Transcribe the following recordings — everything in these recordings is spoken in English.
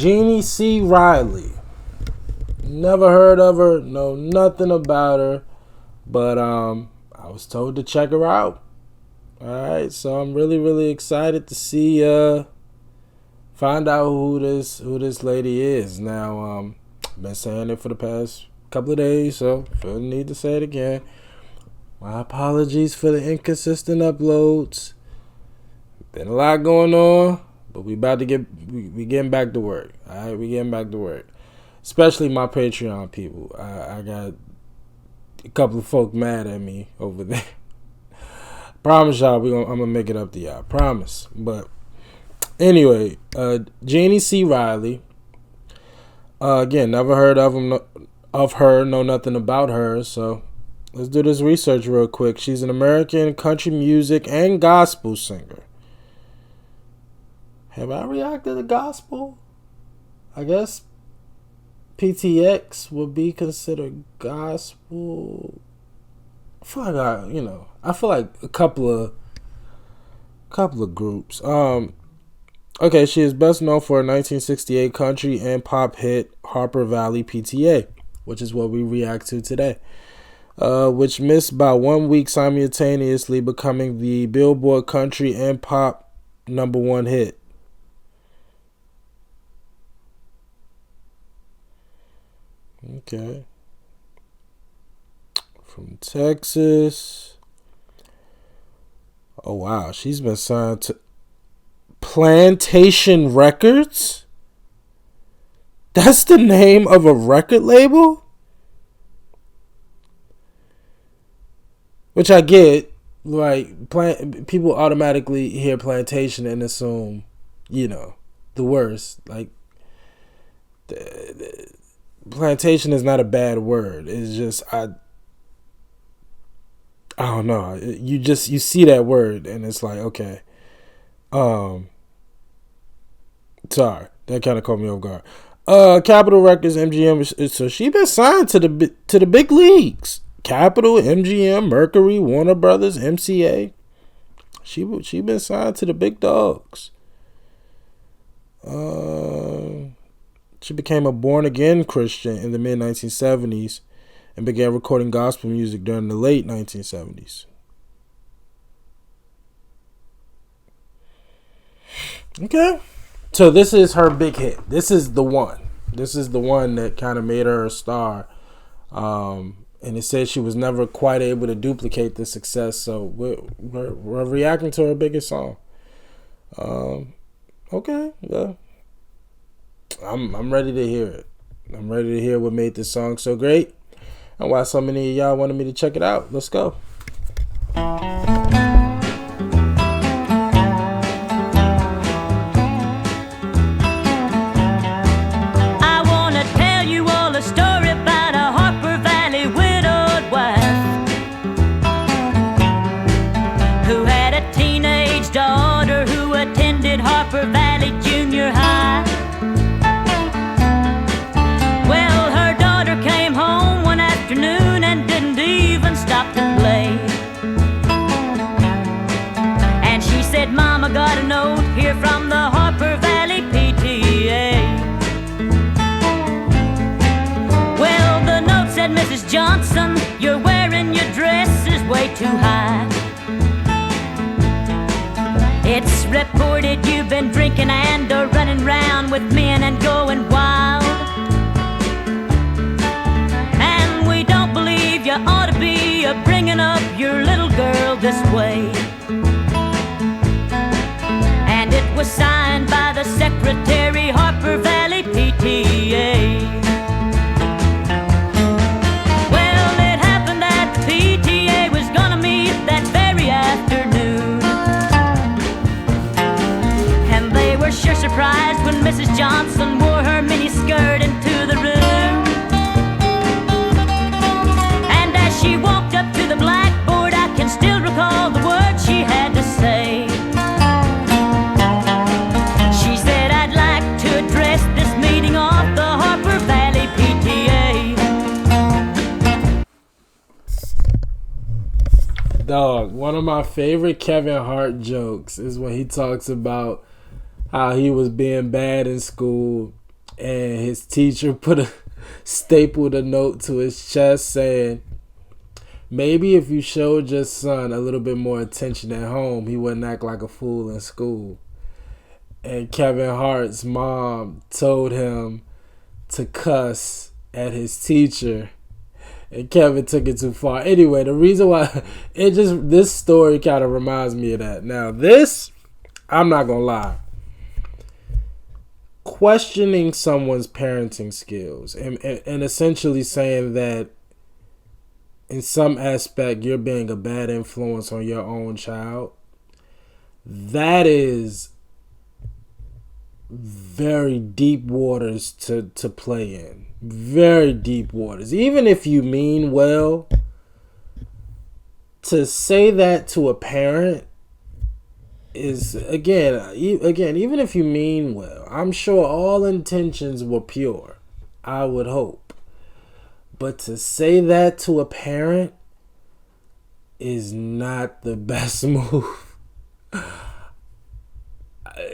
Jeannie C. Riley. Never heard of her, know nothing about her, but I was told to check her out. Alright, so I'm really excited to see find out who this lady is. Now I've been saying it for the past couple of days, so feel the need to say it again. My apologies for the inconsistent uploads. Been a lot going on, but we getting back to work. Alright, we getting back to work. Especially my Patreon people. I got a couple of folk mad at me over there. Promise y'all I'm gonna make it up to y'all. Promise. But anyway, Jeannie C. Riley. Again, never heard of her, know nothing about her, so let's do this research real quick. She's an American country music and gospel singer. Have I reacted to gospel? I guess PTX would be considered gospel. I feel like I feel like a couple of groups. Okay, she is best known for her 1968 country and pop hit Harper Valley PTA, which is what we react to today. Which missed by 1 week, simultaneously becoming the Billboard country and pop #1 hit. Okay. From Texas. Oh, wow. She's been signed to Plantation Records? That's the name of a record label? Which I get. Like, people automatically hear plantation and assume, the worst. Like, plantation is not a bad word. It's just I don't know. You see that word and it's like, okay. Sorry, that kind of caught me off guard. Capitol Records, MGM. So she been signed to the big leagues. Capitol, MGM, Mercury, Warner Brothers, MCA. She been signed to the big dogs. She became a born-again Christian in the mid-1970s and began recording gospel music during the late 1970s. Okay. So this is her big hit. This is the one. This is the one that kind of made her a star. And it said she was never quite able to duplicate the success. So we're reacting to her biggest song. Okay. Yeah. I'm ready to hear it. I'm ready to hear what made this song so great and why so many of y'all wanted me to check it out. Let's go. I want to tell you all a story about a Harper Valley widowed wife who had a teenage daughter who attended Harper Valley Junior High. And she said, Mama, got a note here from the Harper Valley PTA. Well, the note said, Mrs. Johnson, you're wearing your dress is way too high. It's reported you've been drinking and running round with men and going wild. You ought to be bringing up your little girl this way. And it was signed by the secretary, Harper Valley PTA. Well, it happened that the PTA was gonna meet that very afternoon, and they were sure surprised when Mrs. Johnson wore her mini skirt into the room. She walked up to the blackboard, I can still recall the words she had to say. She said, I'd like to address this meeting of the Harper Valley PTA. Dog, one of my favorite Kevin Hart jokes is when he talks about how he was being bad in school and his teacher stapled a note to his chest saying, maybe if you showed your son a little bit more attention at home, he wouldn't act like a fool in school. And Kevin Hart's mom told him to cuss at his teacher, and Kevin took it too far. Anyway, the reason why this story kind of reminds me of that. Now, this, I'm not gonna lie, questioning someone's parenting skills and essentially saying that in some aspect you're being a bad influence on your own child, that is very deep waters to play in. Very deep waters. Even if you mean well, to say that to a parent is, again, even if you mean well, I'm sure all intentions were pure, I would hope. But to say that to a parent is not the best move.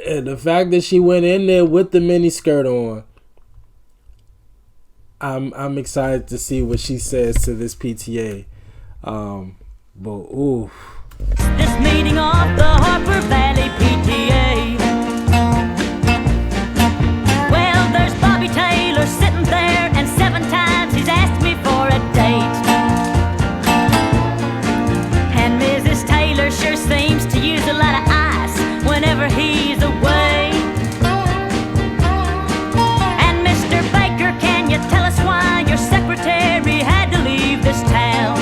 And the fact that she went in there with the mini skirt on, I'm excited to see what she says to this PTA. But ooh. This meeting of the Harper Valley PTA. Well, there's Bobby Taylor sitting there, and 7 times he's asked me for a date. And Mrs. Taylor sure seems to use a lot of ice whenever he's away. And Mr. Baker, can you tell us why your secretary had to leave this town?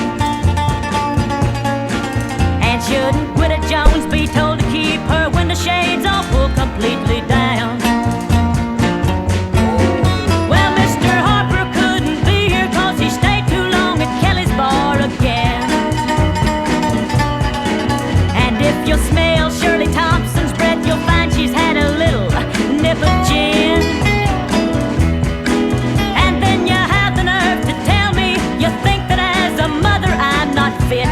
And shouldn't Widow Jones be told to keep her window shades all pulled completely down? Well, Mr. Harper couldn't be here 'cause he stayed too long at Kelly's bar again. And if you'll smell Shirley Thompson's breath, you'll find she's had a little nip of gin. And then you have the nerve to tell me you think that as a mother I'm not fit.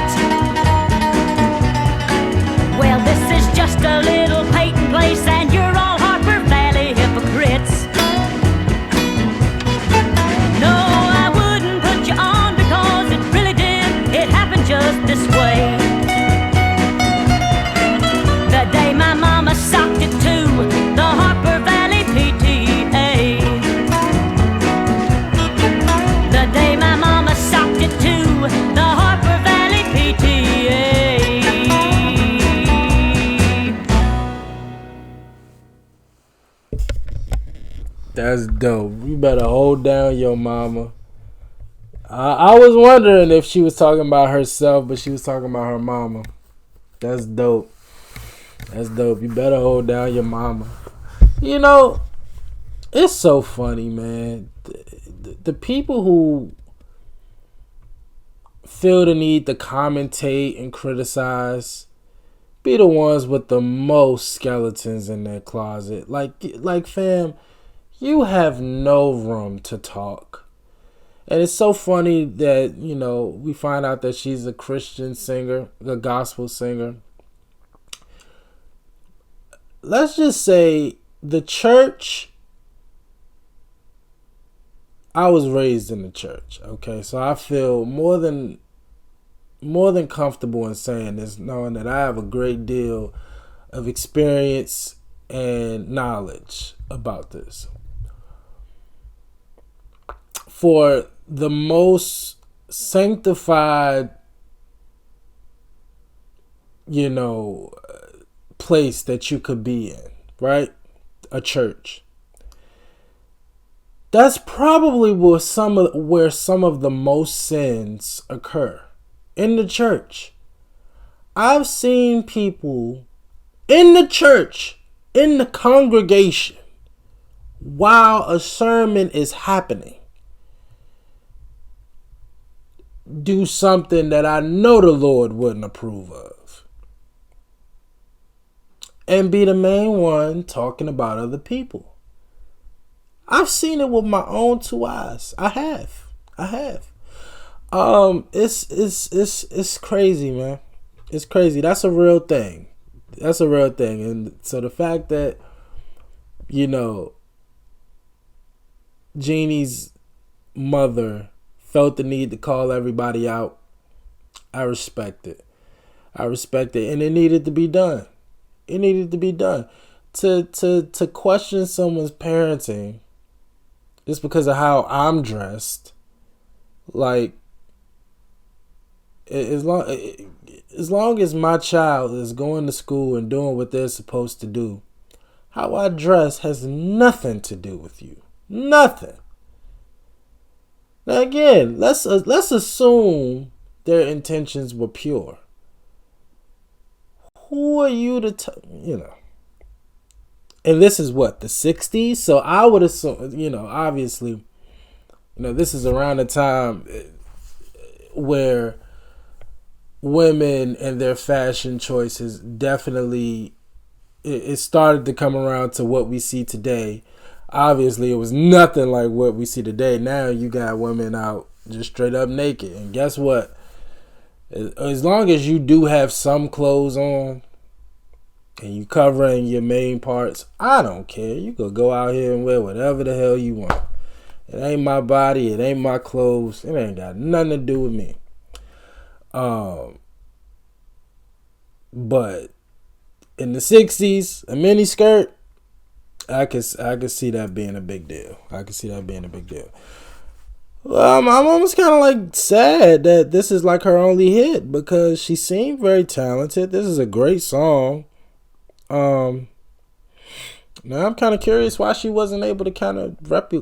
Well, this is just a little Peyton place, and you're all Harper Valley hypocrites. No, I wouldn't put you on because it really did. It happened just this way. The day my mama socked it to the Harper Valley PTA. The day my mama socked it to the Harper Valley PTA. That's dope. You better hold down your mama. I was wondering if she was talking about herself, but she was talking about her mama. That's dope. That's dope. You better hold down your mama. You know, it's so funny, man. The people who feel the need to commentate and criticize be the ones with the most skeletons in their closet. Like fam, you have no room to talk. And it's so funny that, you know, we find out that she's a Christian singer, a gospel singer. Let's just say the church, I was raised in the church, okay? So I feel more than comfortable in saying this, knowing that I have a great deal of experience and knowledge about this. For the most sanctified, you know, place that you could be in, right? A church. That's probably where some of the most sins occur, in the church. I've seen people in the church, in the congregation, while a sermon is happening, do something that I know the Lord wouldn't approve of, and be the main one talking about other people. I've seen it with my own 2 eyes. I have. It's crazy, man. It's crazy. That's a real thing. And so the fact that, you know, Jeannie's mother felt the need to call everybody out, I respect it. I respect it. And it needed to be done. It needed to be done. To question someone's parenting just because of how I'm dressed, like, as long as my child is going to school and doing what they're supposed to do, how I dress has nothing to do with you. Nothing. Now again, let's assume their intentions were pure. Who are you to And this is what, the 60s? So I would assume, obviously, this is around the time where women and their fashion choices definitely, it started to come around to what we see today. Obviously, it was nothing like what we see today. Now you got women out just straight up naked. And guess what? As long as you do have some clothes on and you covering your main parts, I don't care. You could go out here and wear whatever the hell you want. It ain't my body. It ain't my clothes. It ain't got nothing to do with me. But in the 60s, a mini skirt, I could see that being a big deal. Well, I'm almost kind of like sad that this is like her only hit because she seemed very talented. This is a great song. Now I'm kind of curious why she wasn't able to kind of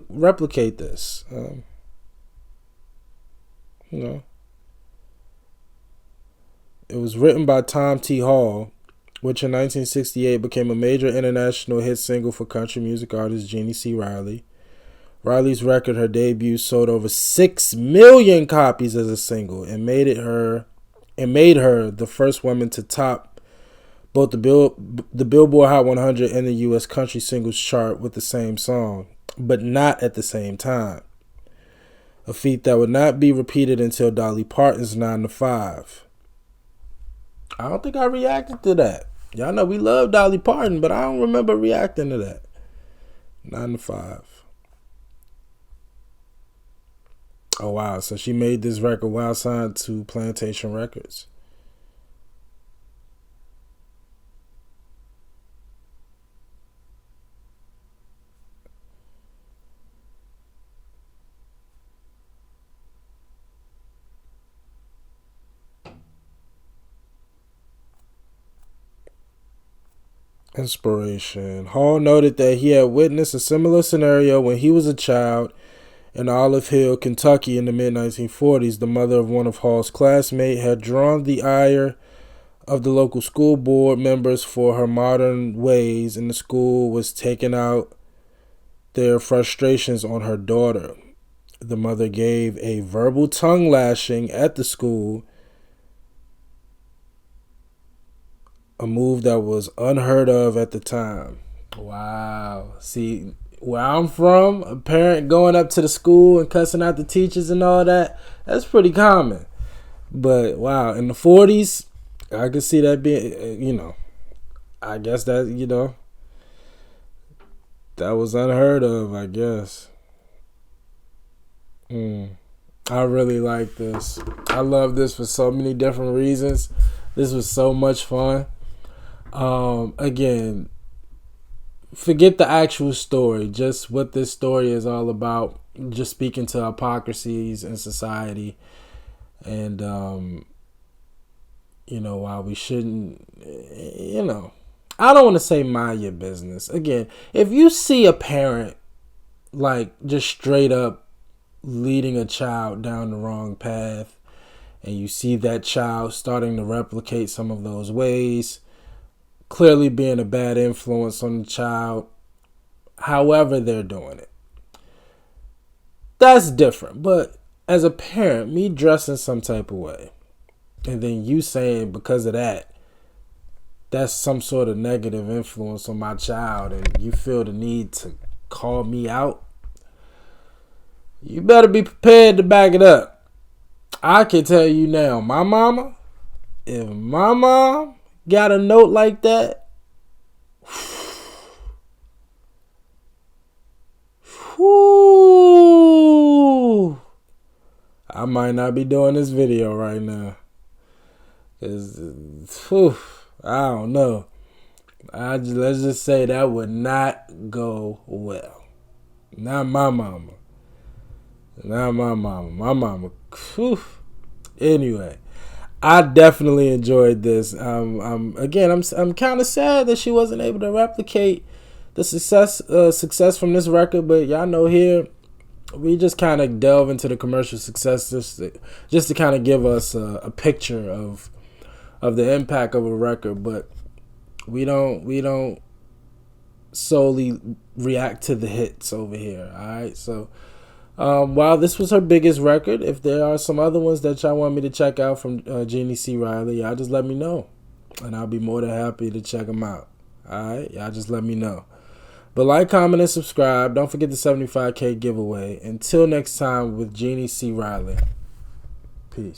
replicate this. It was written by Tom T. Hall, which in 1968 became a major international hit single for country music artist Jeannie C. Riley's record, her debut, sold over 6 million copies as a single and made her the first woman to top both the Billboard Hot 100 and the U.S. Country Singles Chart with the same song, but not at the same time. A feat that would not be repeated until Dolly Parton's 9 to 5. I don't think I reacted to that. Y'all know we love Dolly Parton, but I don't remember reacting to that. 9 to 5. Oh, wow. So she made this record while signed to Plantation Records. Inspiration. Hall noted that he had witnessed a similar scenario when he was a child in Olive Hill, Kentucky in the mid-1940s. The mother of one of Hall's classmates had drawn the ire of the local school board members for her modern ways, and the school was taking out their frustrations on her daughter. The mother gave a verbal tongue lashing at the school, a move that was unheard of at the time. Wow. See, where I'm from, a parent going up to the school and cussing out the teachers and all that, that's pretty common. But wow, in the 40s, I could see that being, I guess that, that was unheard of, I guess. I really like this. I love this for so many different reasons. This was so much fun. Again, forget the actual story, just what this story is all about, just speaking to hypocrisies in society and why we shouldn't, I don't want to say mind your business. Again, if you see a parent like just straight up leading a child down the wrong path and you see that child starting to replicate some of those ways, clearly being a bad influence on the child, however they're doing it, that's different. But as a parent, me dressing some type of way, and then you saying because of that, that's some sort of negative influence on my child, and you feel the need to call me out, you better be prepared to back it up. I can tell you now, my mama, if my mom got a note like that, whoo, I might not be doing this video right now. Cause, whew, I don't know. Let's just say that would not go well. Not my mama. Not my mama. My mama. Whew. Anyway, I definitely enjoyed this. I'm kind of sad that she wasn't able to replicate the success from this record. But y'all know here, we just kind of delve into the commercial success just to kind of give us a picture of the impact of a record. But we don't solely react to the hits over here. All right, so while this was her biggest record, if there are some other ones that y'all want me to check out from Jeannie C. Riley, y'all just let me know, and I'll be more than happy to check them out. All right, y'all just let me know. But like, comment, and subscribe. Don't forget the 75K giveaway. Until next time with Jeannie C. Riley. Peace.